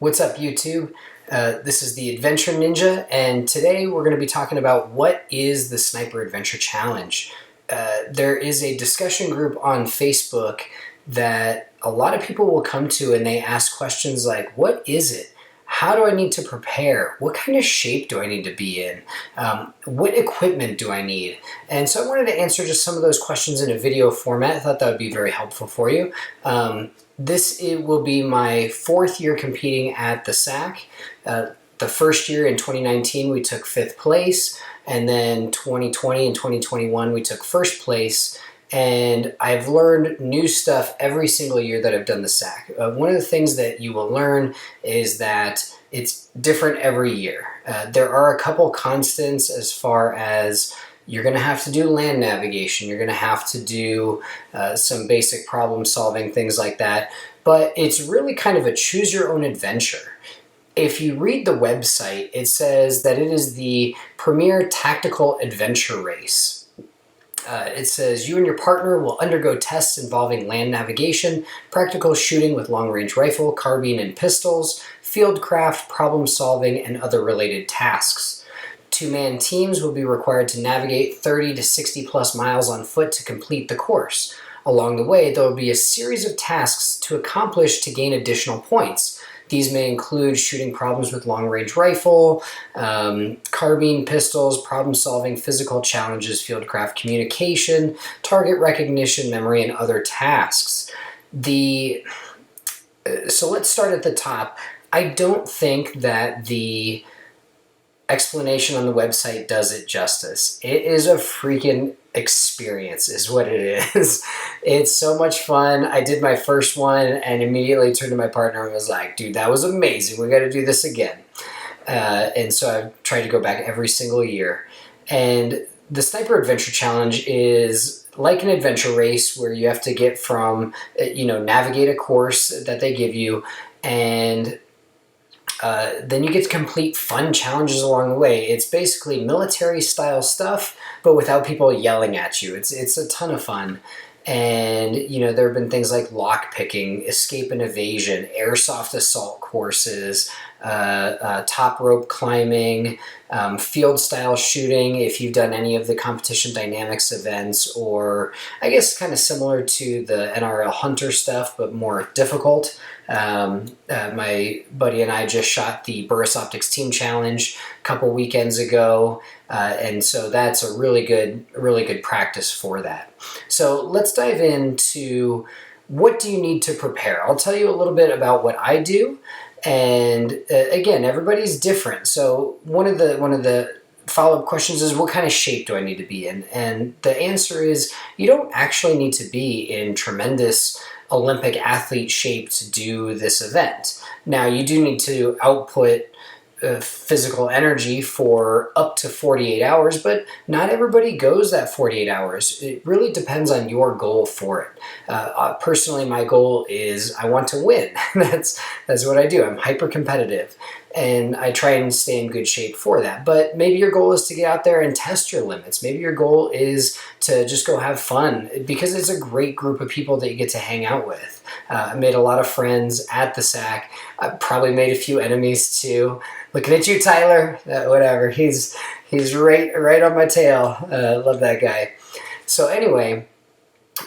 What's up, YouTube? This is the Adventure Ninja, and today we're going to be talking about what is the Sniper Adventure Challenge. There is a discussion group on Facebook that a lot of people will come to, and they ask questions like, what is it? How do I need to prepare? What kind of shape do I need to be in? What equipment do I need? And so I wanted to answer just some of those questions in a video format. I thought that would be very helpful for you. It will be my fourth year competing at the SAC. The first year in 2019 we took 5th place, and then 2020 and 2021 we took 1st place. And I've learned new stuff every single year that I've done the SAC. One of the things that you will learn is that it's different every year. There are a couple constants as far as you're going to have to do land navigation, you're going to have to do some basic problem solving, things like that. But it's really kind of a choose your own adventure. If you read the website, it says that it is the premier tactical adventure race. It says you and your partner will undergo tests involving land navigation, practical shooting with long-range rifle, carbine and pistols, fieldcraft, problem solving, and other related tasks. Two-man teams will be required to navigate 30 to 60 plus miles on foot to complete the course. Along the way, there will be a series of tasks to accomplish to gain additional points. These may include shooting problems with long-range rifle, carbine, pistols, problem-solving, physical challenges, fieldcraft communication, target recognition, memory, and other tasks. So let's start at the top. I don't think that the explanation on the website does it justice. It is a freaking experience is what it is. It's so much fun. I did my first one and immediately turned to my partner and was like, dude, that was amazing. We got to do this again. And so I've tried to go back every single year. And the Sniper Adventure Challenge is like an adventure race where you have to get from, navigate a course that they give you, and then you get to complete fun challenges along the way. It's basically military style stuff, but without people yelling at you. It's a ton of fun. And, there have been things like lock picking, escape and evasion, airsoft assault courses, top rope climbing, field style shooting if you've done any of the competition dynamics events, or I guess kind of similar to the NRL Hunter stuff, but more difficult. My buddy and I just shot the Burris Optics Team Challenge a couple weekends ago, and so that's a really good practice for that. So let's dive into what do you need to prepare. I'll tell you a little bit about what I do, and again, everybody's different. So one of the follow-up questions is, what kind of shape do I need to be in? And the answer is, you don't actually need to be in tremendous Olympic athlete shape to do this event. Now, you do need to output physical energy for up to 48 hours, but not everybody goes that 48 hours. It really depends on your goal for it. Personally, my goal is I want to win. That's what I do. I'm hyper competitive, and I try and stay in good shape for that. But maybe your goal is to get out there and test your limits. Maybe your goal is to just go have fun, because it's a great group of people that you get to hang out with. I made a lot of friends at the SAC. I probably made a few enemies too. Looking at you, Tyler. Whatever. He's right on my tail. Love that guy. So anyway,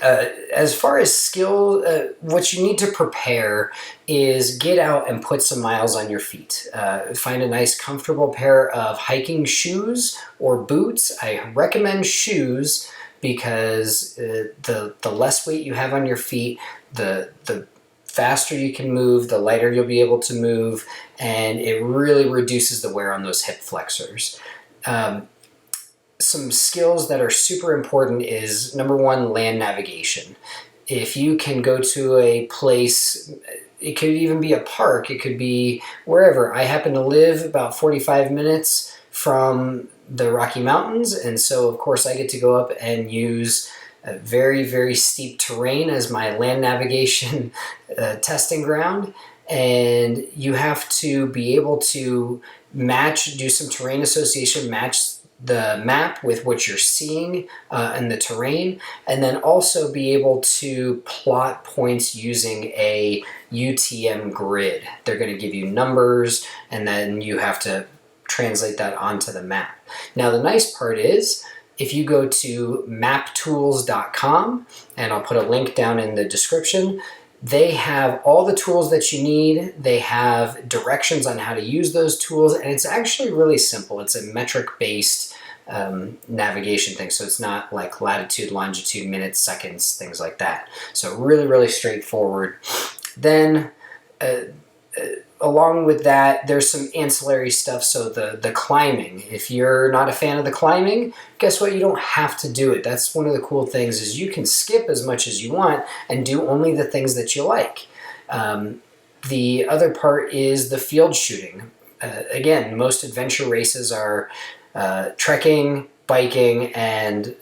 as far as skill, what you need to prepare is get out and put some miles on your feet. Find a nice comfortable pair of hiking shoes or boots. I recommend shoes because the less weight you have on your feet, the faster you can move, the lighter you'll be able to move, and it really reduces the wear on those hip flexors. Some skills that are super important is, number one, land navigation. If you can go to a place, it could even be a park, it could be wherever. I happen to live about 45 minutes from the Rocky Mountains, and so of course I get to go up and use a very, very steep terrain as my land navigation testing ground. And you have to be able to do some terrain association, match the map with what you're seeing and the terrain, and then also be able to plot points using a UTM grid. They're going to give you numbers, and then you have to translate that onto the map. Now the nice part is, if you go to maptools.com, and I'll put a link down in the description, they have all the tools that you need. They have directions on how to use those tools, and it's actually really simple. It's a metric-based navigation thing, so it's not like latitude, longitude, minutes, seconds, things like that. So really, really straightforward. Then along with that, there's some ancillary stuff. So the climbing, if you're not a fan of the climbing, guess what? You don't have to do it. That's one of the cool things, is you can skip as much as you want and do only the things that you like. The other part is the field shooting. Again, most adventure races are trekking, biking, and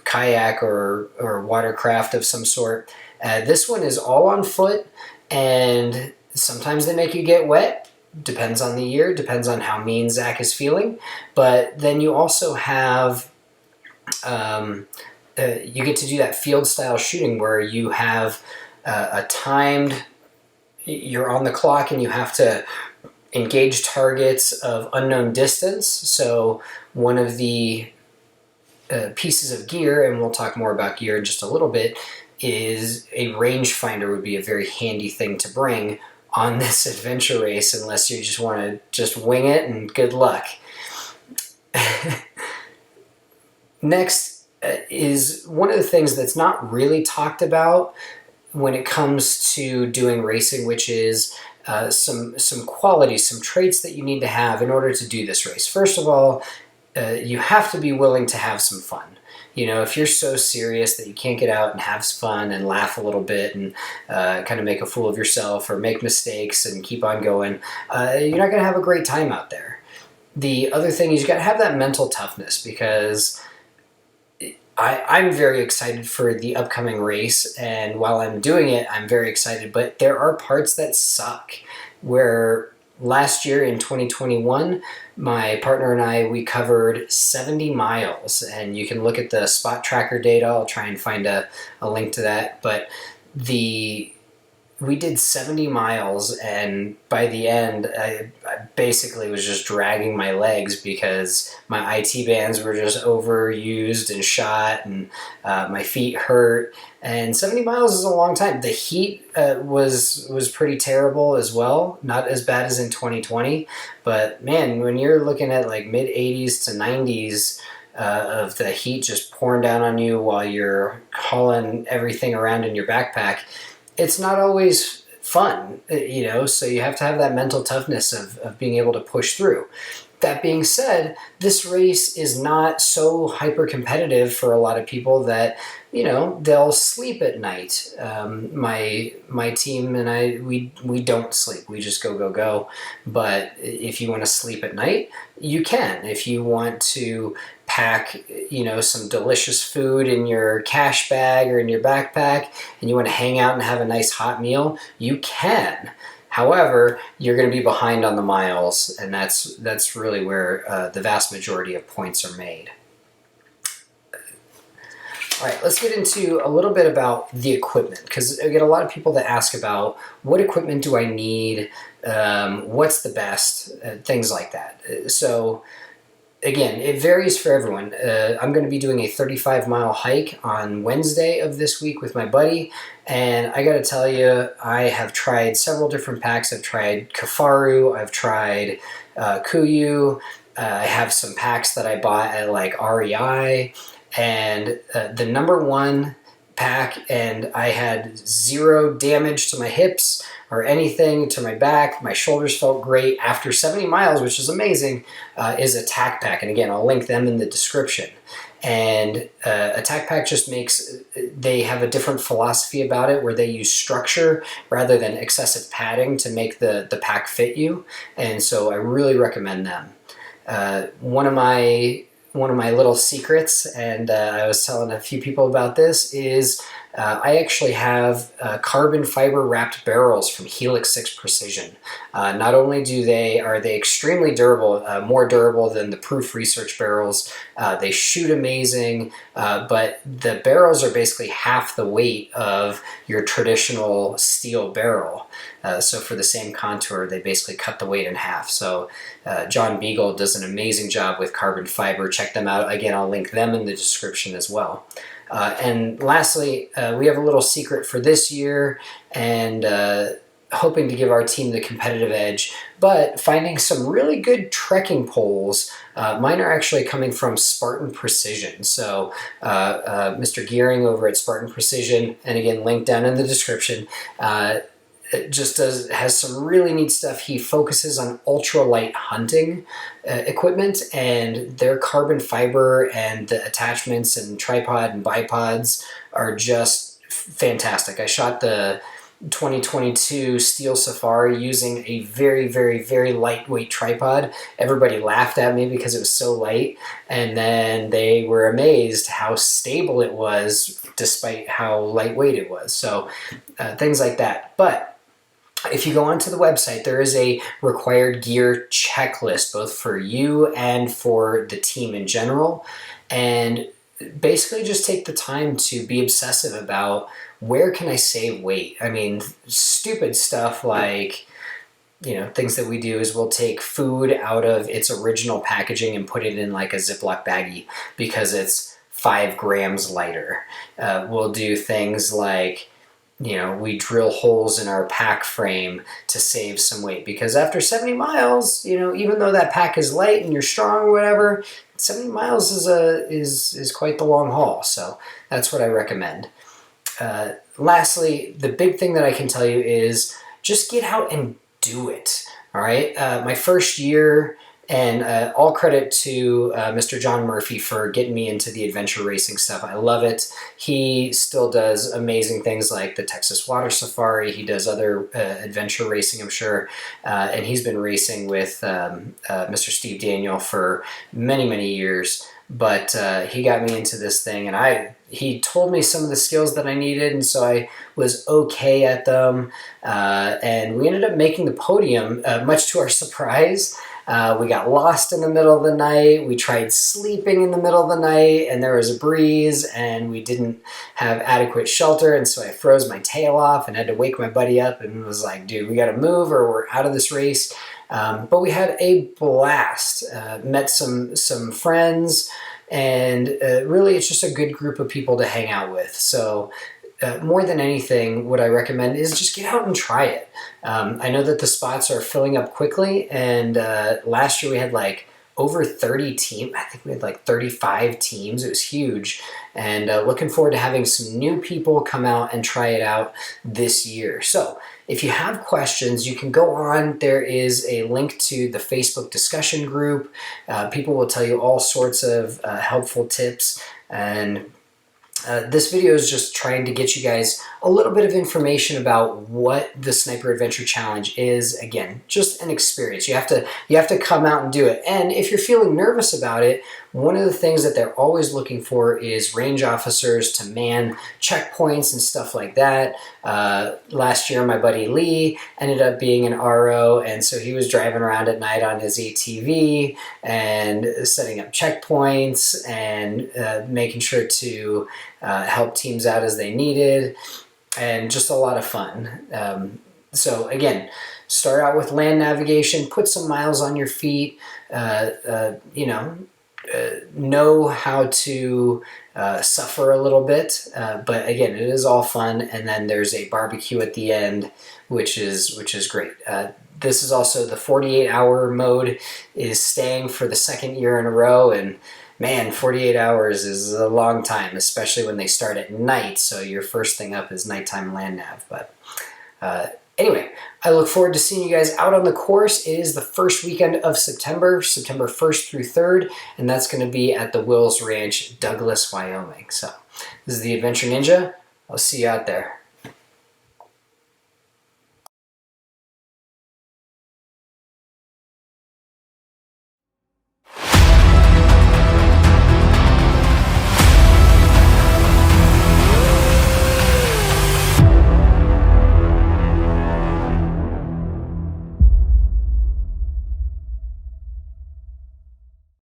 kayak or watercraft of some sort. This one is all on foot, and sometimes they make you get wet. Depends on the year, depends on how mean SAC is feeling. But then you also have, you get to do that field style shooting where you have a timed, you're on the clock and you have to engage targets of unknown distance. So one of the pieces of gear, and we'll talk more about gear in just a little bit, is a rangefinder. Would be a very handy thing to bring on this adventure race, unless you just want to just wing it and good luck. Next is one of the things that's not really talked about when it comes to doing racing, which is some qualities, some traits that you need to have in order to do this race. First of all, you have to be willing to have some fun. You know, if you're so serious that you can't get out and have fun and laugh a little bit and kind of make a fool of yourself or make mistakes and keep on going, you're not going to have a great time out there. The other thing is you got to have that mental toughness, because I'm very excited for the upcoming race, and while I'm doing it, I'm very excited, but there are parts that suck. Where last year in 2021, my partner and I, we covered 70 miles, and you can look at the spot tracker data. I'll try and find a link to that, but we did 70 miles, and by the end, I basically was just dragging my legs because my IT bands were just overused and shot, and my feet hurt. And 70 miles is a long time. The heat was pretty terrible as well. Not as bad as in 2020, but man, when you're looking at like mid 80s to 90s of the heat just pouring down on you while you're hauling everything around in your backpack, it's not always fun, you know, so you have to have that mental toughness of being able to push through. That being said, this race is not so hyper competitive for a lot of people that, you know, they'll sleep at night. My team and I, we don't sleep. We just go. But if you want to sleep at night, you can. If you want to pack, you know, some delicious food in your cash bag or in your backpack, and you want to hang out and have a nice hot meal, you can. However, you're going to be behind on the miles, and that's really where the vast majority of points are made. All right, let's get into a little bit about the equipment, because I get a lot of people that ask about what equipment do I need, what's the best, things like that. So again, it varies for everyone. I'm going to be doing a 35-mile hike on Wednesday of this week with my buddy, and I got to tell you, I have tried several different packs. I've tried Kafaru, I've tried Kuyu, I have some packs that I bought at like REI, and the number one pack, and I had zero damage to my hips or anything to my back. My shoulders felt great after 70 miles, which is amazing, is a tack pack. And again, I'll link them in the description. And a tack pack just makes, they have a different philosophy about it where they use structure rather than excessive padding to make the pack fit you. And so I really recommend them. One of my little secrets, and I was telling a few people about this, is I actually have carbon fiber wrapped barrels from Helix 6 Precision. Not only are they extremely durable, more durable than the Proof Research barrels, they shoot amazing, but the barrels are basically half the weight of your traditional steel barrel. So for the same contour, they basically cut the weight in half. So John Beagle does an amazing job with carbon fiber. Check them out. Again, I'll link them in the description as well. And lastly, we have a little secret for this year, and hoping to give our team the competitive edge, but finding some really good trekking poles. Mine are actually coming from Spartan Precision. So Mr. Gearing over at Spartan Precision, and again, link down in the description, has some really neat stuff. He focuses on ultralight hunting equipment, and their carbon fiber and the attachments and tripod and bipods are just fantastic. I shot the 2022 Steel Safari using a very, very, very lightweight tripod. Everybody laughed at me because it was so light, and then they were amazed how stable it was despite how lightweight it was. So things like that. But if you go onto the website, there is a required gear checklist, both for you and for the team in general. And basically just take the time to be obsessive about where can I save weight. I mean, stupid stuff like, things that we do is we'll take food out of its original packaging and put it in like a Ziploc baggie because it's 5 grams lighter. We'll do things like, we drill holes in our pack frame to save some weight, because after 70 miles, even though that pack is light and you're strong or whatever, 70 miles is quite the long haul. So that's what I recommend. Lastly, the big thing that I can tell you is just get out and do it. All right. My first year, and all credit to Mr. John Murphy for getting me into the adventure racing stuff. I love it. He still does amazing things like the Texas Water Safari. He does other adventure racing, I'm sure. And he's been racing with Mr. Steve Daniel for many, many years. But he got me into this thing, and he told me some of the skills that I needed, and so I was okay at them. And we ended up making the podium, much to our surprise. We got lost in the middle of the night. We tried sleeping in the middle of the night, and there was a breeze, and we didn't have adequate shelter, and so I froze my tail off and had to wake my buddy up and was like, dude, we got to move or we're out of this race. But we had a blast, met some friends, and really it's just a good group of people to hang out with. So more than anything, what I recommend is just get out and try it. I know that the spots are filling up quickly, and last year we had like over 30 teams. I think we had like 35 teams. It was huge, and looking forward to having some new people come out and try it out this year. So if you have questions, you can go on. There is a link to the Facebook discussion group. People will tell you all sorts of helpful tips, and this video is just trying to get you guys a little bit of information about what the Sniper Adventure Challenge is. Again, just an experience. You have to come out and do it. And if you're feeling nervous about it, one of the things that they're always looking for is range officers to man checkpoints and stuff like that. Last year, my buddy Lee ended up being an RO, and so he was driving around at night on his ATV and setting up checkpoints and making sure to help teams out as they needed, and just a lot of fun. So again, start out with land navigation, put some miles on your feet, know how to suffer a little bit, but again, it is all fun. And then there's a barbecue at the end, which is great. This is also the 48-hour mode is staying for the second year in a row, and man, 48 hours is a long time, especially when they start at night. So your first thing up is nighttime land nav. But anyway, I look forward to seeing you guys out on the course. It is the first weekend of September 1st through 3rd, and that's going to be at the Wills Ranch, Douglas, Wyoming. So this is the Adventure Ninja. I'll see you out there.